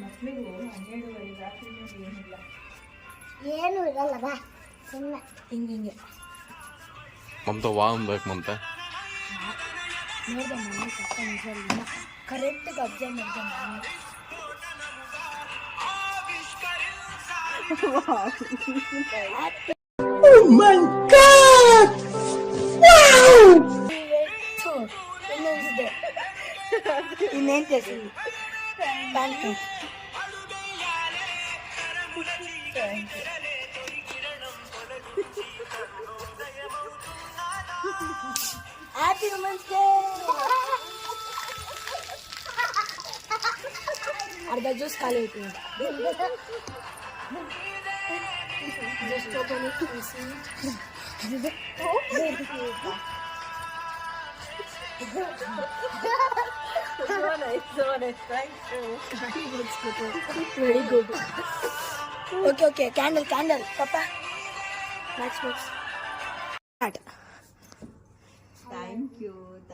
ಮಕ್ಕಳಿಗೂ 12 ರಾತ್ರಿ ಏನಿಲ್ಲ, ಏನು ಇರಲ್ಲ ಬಾ ಸುಮ್ಮನೆ ಹಿಂಗೆ ಮಮತಾ ವಾ ಅನ್ಬೇಕು ಮಮತಾ. ನೋಡ್ದೆ ಮನೆ ಪಕ್ಕ ನಿಜವಲ್ಲ ಕರೆಕ್ಟಾಗಿ ಅಬ್ಸರ್ವ್ ಮಾಡಿದೆ ನಾನು. ಇನ್ನೇನು ಕೆಲಸ Happy Women's Day! अर्ध जूस खा लेती हूँ. Just open it and see. So nice. Thank you. Very good. Okay. Candle. Papa. Next. Start.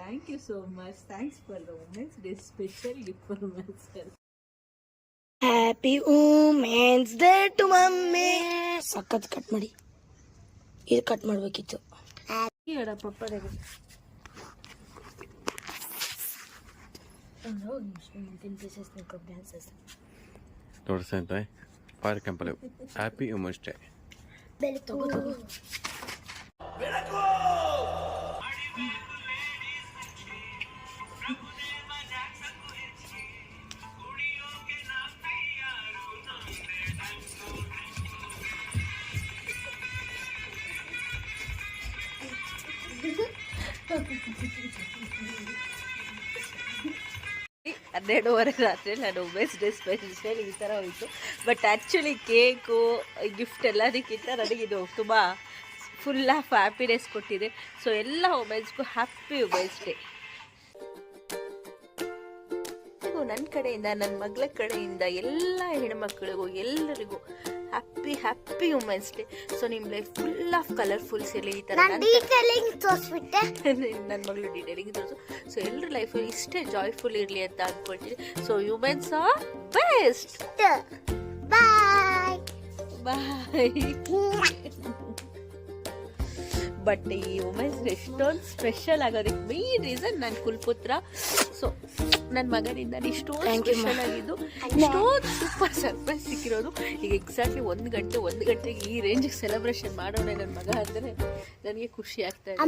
Thank you so much. Thanks for the Women's Day special gift for myself. Happy Women's Day to mummy. ಸಕ್ಕತ್ cut ಮಾಡಿ, ಇದು cut ಮಾಡಬೇಕಿತ್ತು. ಹೇಳ ಪಪ್ಪ ready. ತೋರಿಸ್ತಾ fire ಕ್ಯಾಂಪಲ್ಲಿ happy women's day. ತಗೋ ಹನ್ನೆರಡುವರೆ ರಾತ್ರಿ ನಾನು women's day special ಈ ಥರ ಹೋಯಿತು. ಬಟ್ ಆ್ಯಕ್ಚುಲಿ ಕೇಕು ಗಿಫ್ಟ್ ಎಲ್ಲದಕ್ಕಿಂತ ನನಗಿದು ತುಂಬ ಫುಲ್ ಆಫ್ ಹ್ಯಾಪಿನೆಸ್ ಕೊಟ್ಟಿದೆ. ಸೊ ಎಲ್ಲ ವುಮೆನ್ಸ್ಗೂ ಹ್ಯಾಪಿ ವುಮೆನ್ಸ್ ಡೇ. ನನ್ನ ಕಡೆಯಿಂದ, ನನ್ನ ಮಗಳ ಕಡೆಯಿಂದ ಎಲ್ಲ ಹೆಣ್ಮಕ್ಳಿಗೂ ಎಲ್ಲರಿಗೂ ಹ್ಯಾಪಿ ವುಮೆನ್ಸ್ ಡೇ. ಸೊ ನಿಮ್ಮ ಲೈಫ್ ಫುಲ್ ಆಫ್ ಕಲರ್ಫುಲ್ಸ್ ಇರಲಿ. ಈ ಥರ ನನ್ನ ಮಗಳು ಡೀಟೇಲಿಂಗ್ ತೋರಿಸು. ಸೊ ಎಲ್ಲರ ಲೈಫಲ್ಲಿ ಇಷ್ಟೇ ಜಾಯ್ಫುಲ್ ಇರಲಿ ಅಂತ ಅಂದ್ಕೊಳ್ತೀನಿ. So women's are best. Bye. But ಈ ವುಮೆನ್ಸ್ ಡೇ ಎಷ್ಟೊಂದು ಸ್ಪೆಷಲ್ ಆಗೋದಕ್ಕೆ ಮೇನ್ ರೀಸನ್ ನನ್ನ ಕುಲ್ಪುತ್ರ. ಸೊ ನನ್ನ ಮಗನಿಂದ ಇಷ್ಟೊಂದು ಸ್ಪೆಷಲ್ ಆಗಿದ್ದು, ಇಷ್ಟೊಂದು ಸೂಪರ್ ಸರ್ಪ್ರೈಸ್ ಸಿಕ್ಕಿರೋದು. ಈಗ ಎಕ್ಸಾಕ್ಟ್ಲಿ 1 ಗಂಟೆಗೆ ಈ ರೇಂಜಿಗೆ ಸೆಲೆಬ್ರೇಷನ್ ಮಾಡೋಣ ನನ್ನ ಮಗ ಅಂದರೆ ನನಗೆ ಖುಷಿ ಆಗ್ತಾ ಇದೆ.